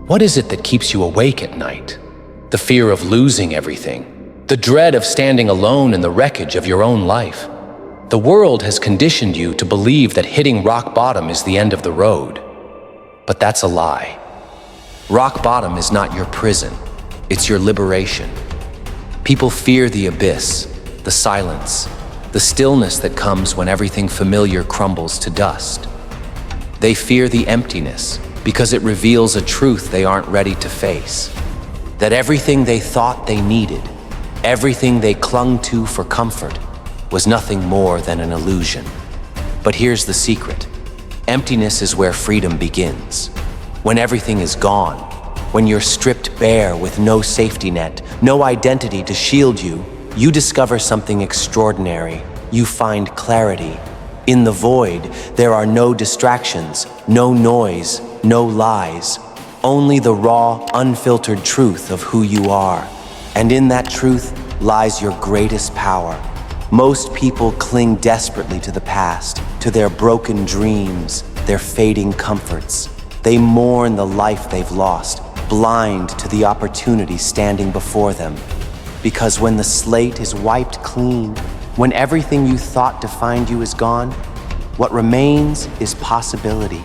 What is it that keeps you awake at night? The fear of losing everything, the dread of standing alone in the wreckage of your own life. The world has conditioned you to believe that hitting rock bottom is the end of the road. But that's a lie. Rock bottom is not your prison, it's your liberation. People fear the abyss, the silence, the stillness that comes when everything familiar crumbles to dust. They fear the emptiness because it reveals a truth they aren't ready to face. That everything they thought they needed, everything they clung to for comfort, was nothing more than an illusion. But here's the secret. Emptiness is where freedom begins. When everything is gone, when you're stripped bare with no safety net, no identity to shield you, you discover something extraordinary. You find clarity. In the void, there are no distractions, no noise, no lies, only the raw, unfiltered truth of who you are. And in that truth lies your greatest power. Most people cling desperately to the past, to their broken dreams, their fading comforts. They mourn the life they've lost, blind to the opportunity standing before them. Because when the slate is wiped clean, when everything you thought defined you is gone, what remains is possibility,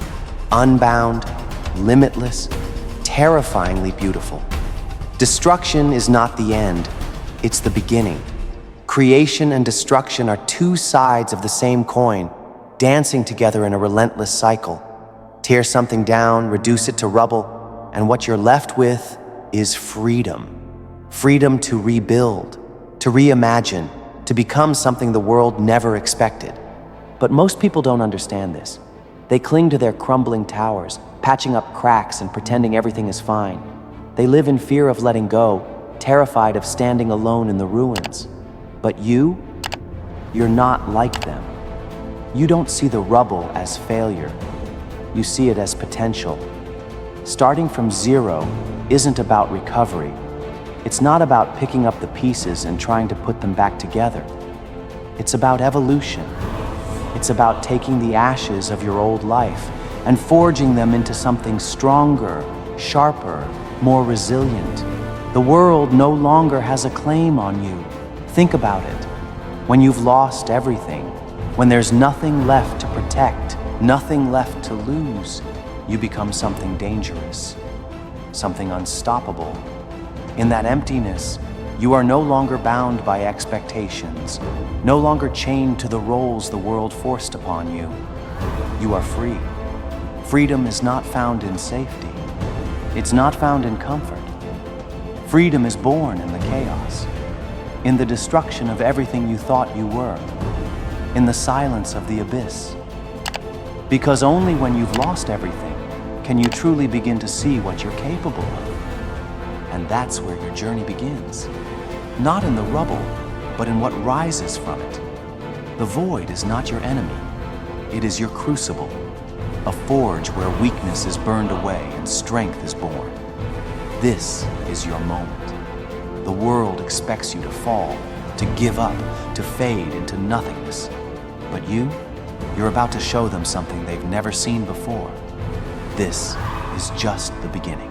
unbound, limitless, terrifyingly beautiful. Destruction is not the end, it's the beginning. Creation and destruction are two sides of the same coin, dancing together in a relentless cycle. Tear something down, reduce it to rubble, and what you're left with is freedom. Freedom to rebuild, to reimagine, to become something the world never expected. But most people don't understand this. They cling to their crumbling towers, patching up cracks and pretending everything is fine. They live in fear of letting go, terrified of standing alone in the ruins. But you're not like them. You don't see the rubble as failure. You see it as potential. Starting from zero isn't about recovery. It's not about picking up the pieces and trying to put them back together. It's about evolution. It's about taking the ashes of your old life and forging them into something stronger, sharper, more resilient. The world no longer has a claim on you. Think about it. When you've lost everything, when there's nothing left to protect, nothing left to lose, you become something dangerous, something unstoppable. In that emptiness, you are no longer bound by expectations, no longer chained to the roles the world forced upon you. You are free. Freedom is not found in safety. It's not found in comfort. Freedom is born in the chaos, in the destruction of everything you thought you were, in the silence of the abyss. Because only when you've lost everything can you truly begin to see what you're capable of. And that's where your journey begins. Not in the rubble, but in what rises from it. The void is not your enemy. It is your crucible, a forge where weakness is burned away and strength is born. This is your moment. The world expects you to fall, to give up, to fade into nothingness. But you're about to show them something they've never seen before. This is just the beginning.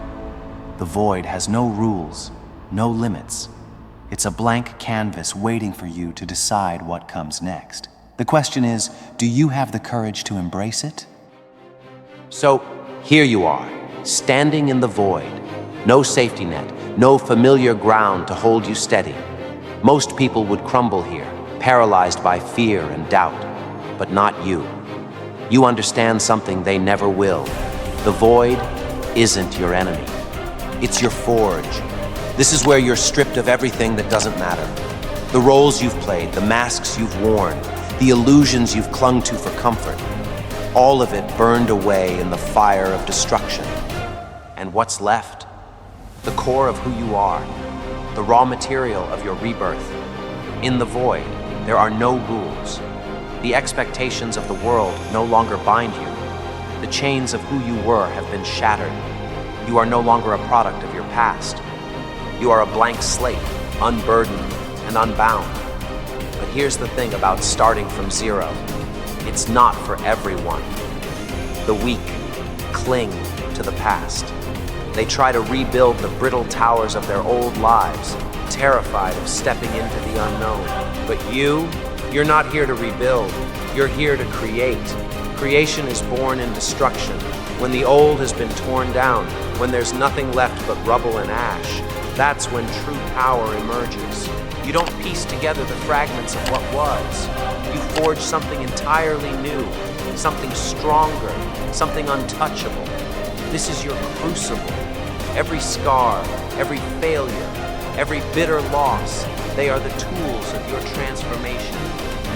The void has no rules, no limits. It's a blank canvas waiting for you to decide what comes next. The question is, do you have the courage to embrace it? So, here you are, standing in the void. No safety net, no familiar ground to hold you steady. Most people would crumble here, paralyzed by fear and doubt, but not you. You understand something they never will. The void isn't your enemy. It's your forge. This is where you're stripped of everything that doesn't matter. The roles you've played, the masks you've worn, the illusions you've clung to for comfort. All of it burned away in the fire of destruction. And what's left? The core of who you are, the raw material of your rebirth. In the void, there are no rules. The expectations of the world no longer bind you. The chains of who you were have been shattered. You are no longer a product of your past. You are a blank slate, unburdened and unbound. But here's the thing about starting from zero. It's not for everyone. The weak cling to the past. They try to rebuild the brittle towers of their old lives, terrified of stepping into the unknown. But you're not here to rebuild. You're here to create. Creation is born in destruction. When the old has been torn down, when there's nothing left but rubble and ash, that's when true power emerges. You don't piece together the fragments of what was. You forge something entirely new, something stronger, something untouchable. This is your crucible. Every scar, every failure, every bitter loss, they are the tools of your transformation.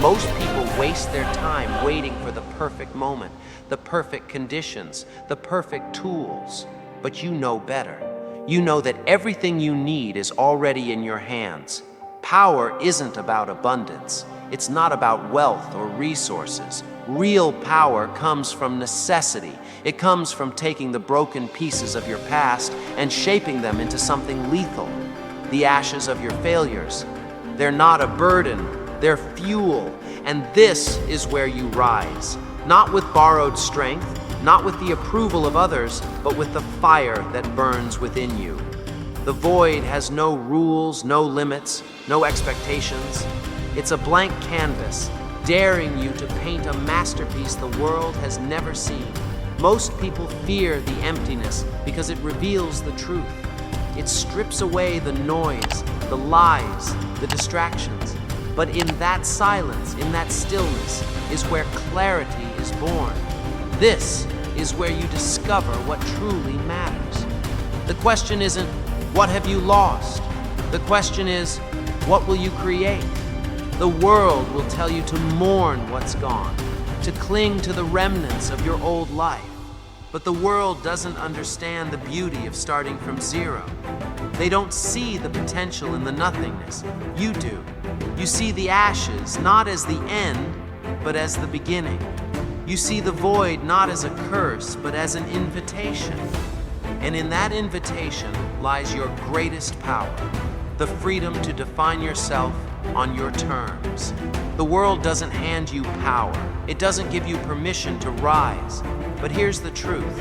Most people waste their time waiting for the perfect moment, the perfect conditions, the perfect tools. But you know better. You know that everything you need is already in your hands. Power isn't about abundance. It's not about wealth or resources. Real power comes from necessity. It comes from taking the broken pieces of your past and shaping them into something lethal. The ashes of your failures. They're not a burden, they're fuel. And this is where you rise. Not with borrowed strength, not with the approval of others, but with the fire that burns within you. The void has no rules, no limits, no expectations. It's a blank canvas, daring you to paint a masterpiece the world has never seen. Most people fear the emptiness because it reveals the truth. It strips away the noise, the lies, the distractions. But in that silence, in that stillness, is where clarity is born. This is where you discover what truly matters. The question isn't, what have you lost? The question is, what will you create? The world will tell you to mourn what's gone, to cling to the remnants of your old life. But the world doesn't understand the beauty of starting from zero. They don't see the potential in the nothingness. You do. You see the ashes not as the end, but as the beginning. You see the void not as a curse, but as an invitation. And in that invitation lies your greatest power, the freedom to define yourself on your terms. The world doesn't hand you power. It doesn't give you permission to rise. But here's the truth.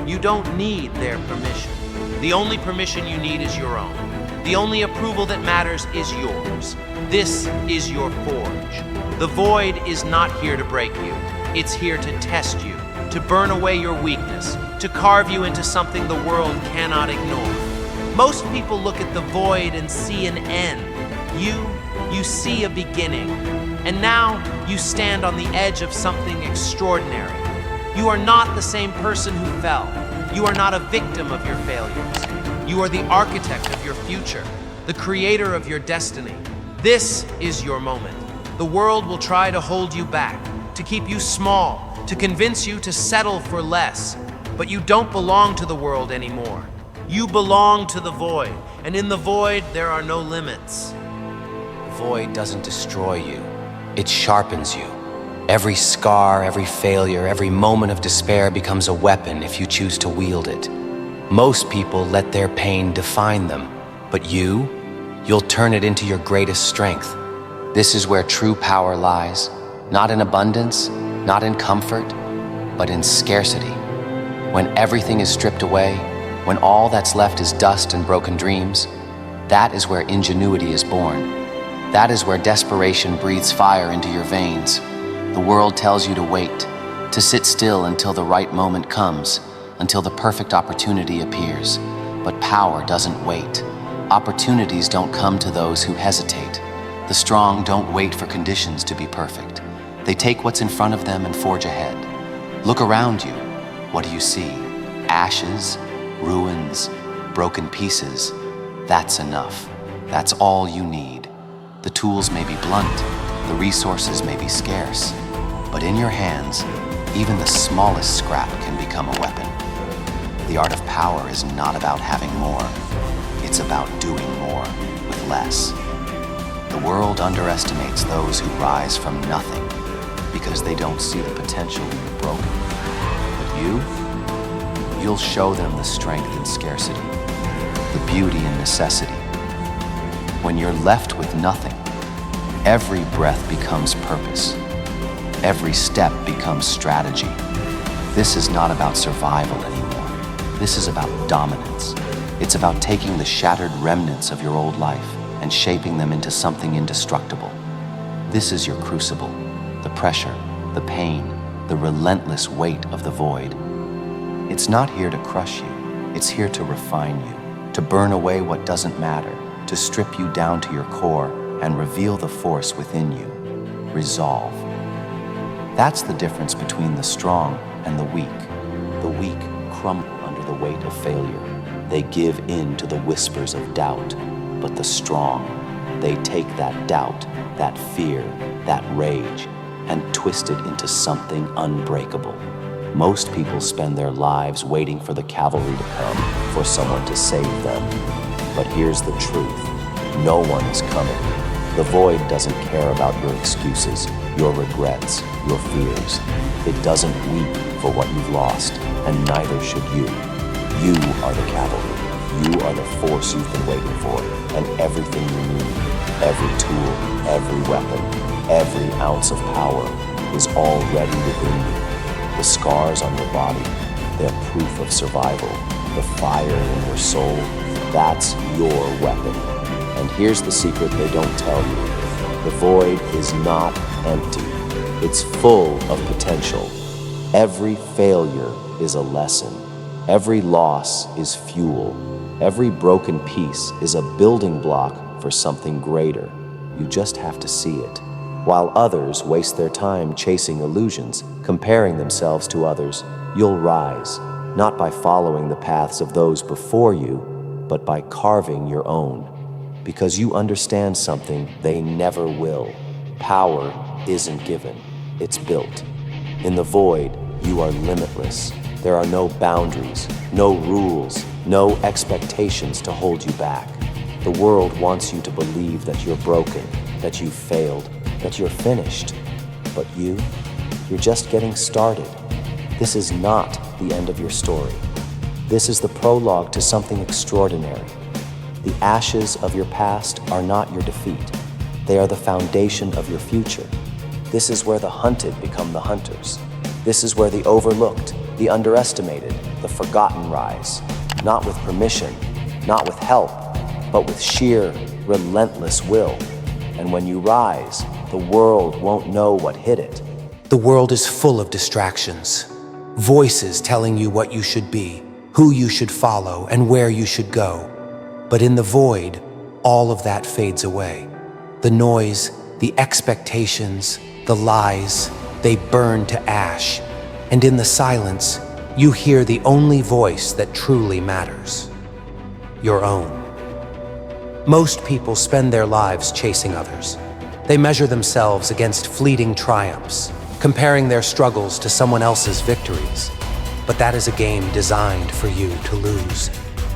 You don't need their permission. The only permission you need is your own. The only approval that matters is yours. This is your forge. The void is not here to break you. It's here to test you, to burn away your weakness, to carve you into something the world cannot ignore. Most people look at the void and see an end. You see a beginning. And now you stand on the edge of something extraordinary. You are not the same person who fell. You are not a victim of your failures. You are the architect of your future, the creator of your destiny. This is your moment. The world will try to hold you back, to keep you small, to convince you to settle for less. But you don't belong to the world anymore. You belong to the void, and in the void there are no limits. The void doesn't destroy you. It sharpens you. Every scar, every failure, every moment of despair becomes a weapon if you choose to wield it. Most people let their pain define them, but you'll turn it into your greatest strength. This is where true power lies, not in abundance, not in comfort, but in scarcity. When everything is stripped away, when all that's left is dust and broken dreams, that is where ingenuity is born. That is where desperation breathes fire into your veins. The world tells you to wait, to sit still until the right moment comes, until the perfect opportunity appears. But power doesn't wait. Opportunities don't come to those who hesitate. The strong don't wait for conditions to be perfect. They take what's in front of them and forge ahead. Look around you. What do you see? Ashes, ruins, broken pieces. That's enough. That's all you need. The tools may be blunt, the resources may be scarce, but in your hands, even the smallest scrap can become a weapon. The art of power is not about having more. It's about doing more with less. The world underestimates those who rise from nothing because they don't see the potential in the broken. But you'll show them the strength in scarcity, the beauty in necessity. When you're left with nothing, every breath becomes purpose. Every step becomes strategy. This is not about survival anymore. This is about dominance. It's about taking the shattered remnants of your old life and shaping them into something indestructible. This is your crucible, the pressure, the pain, the relentless weight of the void. It's not here to crush you. It's here to refine you, to burn away what doesn't matter, to strip you down to your core and reveal the force within you. Resolve. That's the difference between the strong and the weak. The weak crumble under the weight of failure. They give in to the whispers of doubt. But the strong, they take that doubt, that fear, that rage, and twist it into something unbreakable. Most people spend their lives waiting for the cavalry to come, for someone to save them. But here's the truth. No one is coming. The void doesn't care about your excuses, your regrets, your fears. It doesn't weep for what you've lost, and neither should you. You are the cavalry. You are the force you've been waiting for, and everything you need, every tool, every weapon, every ounce of power is already within you. The scars on your body, they're proof of survival. The fire in your soul, that's your weapon. And here's the secret they don't tell you. The void is not empty. It's full of potential. Every failure is a lesson. Every loss is fuel. Every broken piece is a building block for something greater. You just have to see it. While others waste their time chasing illusions, comparing themselves to others, you'll rise, not by following the paths of those before you, but by carving your own. Because you understand something they never will. Power isn't given, it's built. In the void, you are limitless. There are no boundaries, no rules, no expectations to hold you back. The world wants you to believe that you're broken, that you've failed, that you're finished. But you're just getting started. This is not the end of your story. This is the prologue to something extraordinary. The ashes of your past are not your defeat. They are the foundation of your future. This is where the hunted become the hunters. This is where the overlooked, the underestimated, the forgotten rise. Not with permission, not with help, but with sheer, relentless will. And when you rise, the world won't know what hit it. The world is full of distractions. Voices telling you what you should be, who you should follow, and where you should go. But in the void, all of that fades away. The noise, the expectations, the lies, they burn to ash. And in the silence, you hear the only voice that truly matters. Your own. Most people spend their lives chasing others. They measure themselves against fleeting triumphs, comparing their struggles to someone else's victories. But that is a game designed for you to lose.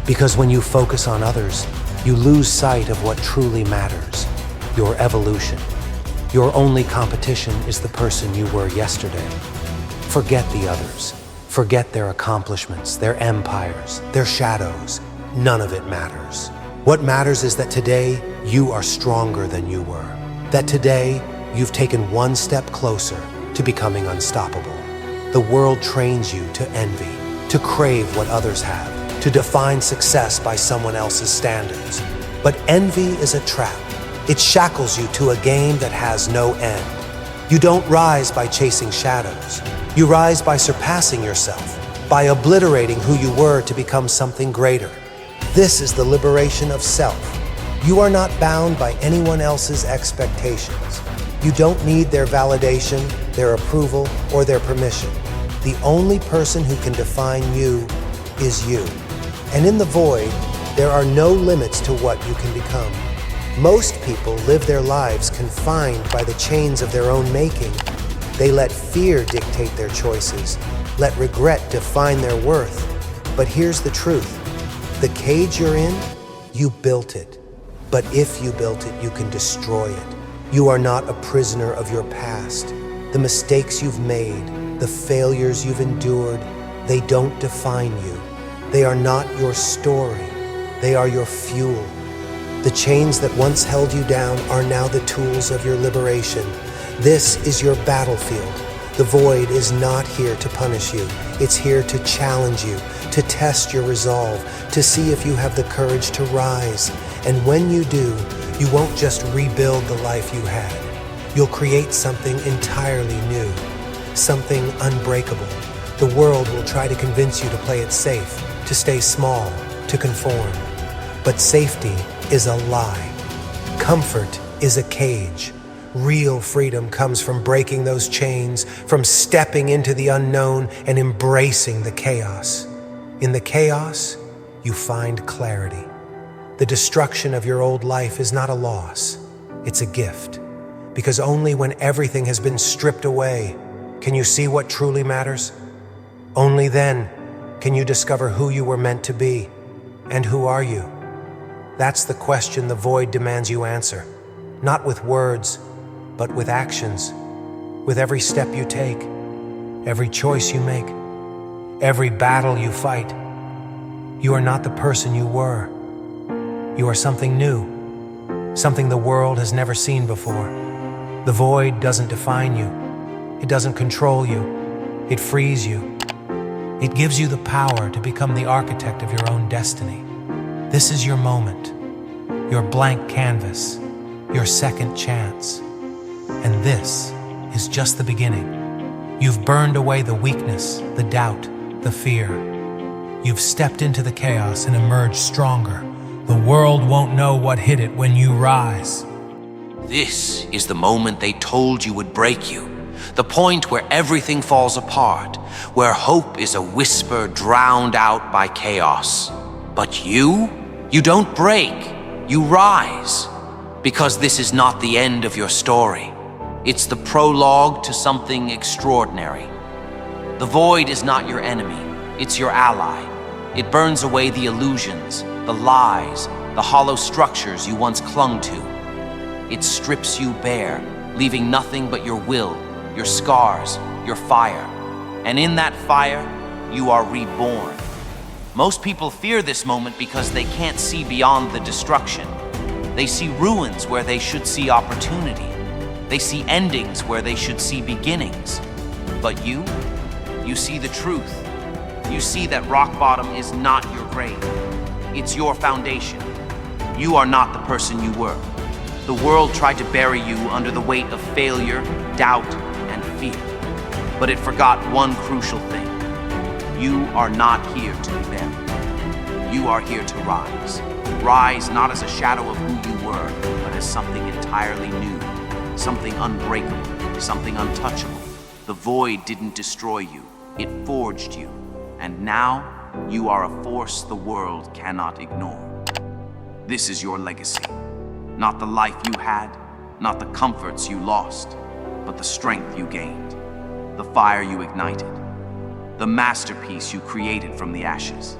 Because when you focus on others, you lose sight of what truly matters, your evolution. Your only competition is the person you were yesterday. Forget the others. Forget their accomplishments, their empires, their shadows. None of it matters. What matters is that today you are stronger than you were. That today you've taken one step closer to becoming unstoppable. The world trains you to envy, to crave what others have, to define success by someone else's standards. But envy is a trap. It shackles you to a game that has no end. You don't rise by chasing shadows. You rise by surpassing yourself, by obliterating who you were to become something greater. This is the liberation of self. You are not bound by anyone else's expectations. You don't need their validation, their approval, or their permission. The only person who can define you is you. And in the void, there are no limits to what you can become. Most people live their lives confined by the chains of their own making. They let fear dictate their choices, let regret define their worth. But here's the truth. The cage you're in, you built it. But if you built it, you can destroy it. You are not a prisoner of your past. The mistakes you've made, the failures you've endured, they don't define you. They are not your story. They are your fuel. The chains that once held you down are now the tools of your liberation. This is your battlefield. The void is not here to punish you. It's here to challenge you, to test your resolve, to see if you have the courage to rise. And when you do, you won't just rebuild the life you had. You'll create something entirely new, something unbreakable. The world will try to convince you to play it safe, to stay small, to conform. But safety is a lie. Comfort is a cage. Real freedom comes from breaking those chains, from stepping into the unknown and embracing the chaos. In the chaos, you find clarity. The destruction of your old life is not a loss, it's a gift. Because only when everything has been stripped away can you see what truly matters. Only then can you discover who you were meant to be. And who are you? That's the question the void demands you answer. Not with words, but with actions. With every step you take, every choice you make, every battle you fight. You are not the person you were. You are something new, something the world has never seen before. The void doesn't define you. It doesn't control you. It frees you. It gives you the power to become the architect of your own destiny. This is your moment, your blank canvas, your second chance. And this is just the beginning. You've burned away the weakness, the doubt, the fear. You've stepped into the chaos and emerged stronger. The world won't know what hit it when you rise. This is the moment they told you would break you. The point where everything falls apart, where hope is a whisper drowned out by chaos. But you don't break, you rise. Because this is not the end of your story. It's the prologue to something extraordinary. The void is not your enemy, it's your ally. It burns away the illusions, the lies, the hollow structures you once clung to. It strips you bare, leaving nothing but your will, your scars, your fire. And in that fire, you are reborn. Most people fear this moment because they can't see beyond the destruction. They see ruins where they should see opportunity. They see endings where they should see beginnings. But you see the truth. You see that rock bottom is not your grave. It's your foundation. You are not the person you were. The world tried to bury you under the weight of failure, doubt, and fear. But it forgot one crucial thing. You are not here to be buried. You are here to rise. Rise not as a shadow of who you were, but as something entirely new, something unbreakable, something untouchable. The void didn't destroy you, it forged you. And now, you are a force the world cannot ignore. This is your legacy. Not the life you had, not the comforts you lost, but the strength you gained, the fire you ignited, the masterpiece you created from the ashes.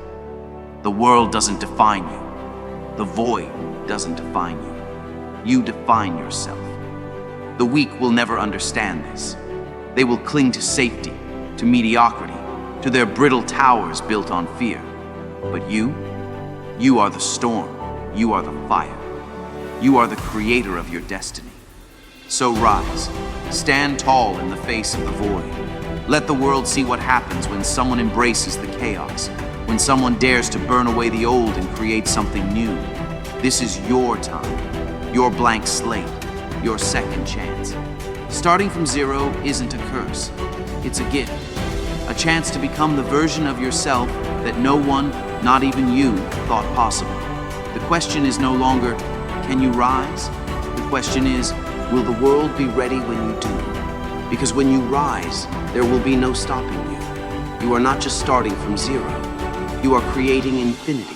The world doesn't define you. The void doesn't define you. You define yourself. The weak will never understand this. They will cling to safety, to mediocrity, to their brittle towers built on fear. But you are the storm. You are the fire. You are the creator of your destiny. So rise, stand tall in the face of the void. Let the world see what happens when someone embraces the chaos, when someone dares to burn away the old and create something new. This is your time, your blank slate, your second chance. Starting from zero isn't a curse, it's a gift. A chance to become the version of yourself that no one, not even you, thought possible. The question is no longer, can you rise? The question is, will the world be ready when you do? Because when you rise, there will be no stopping you. You are not just starting from zero. You are creating infinity.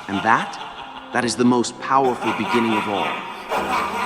And that is the most powerful beginning of all.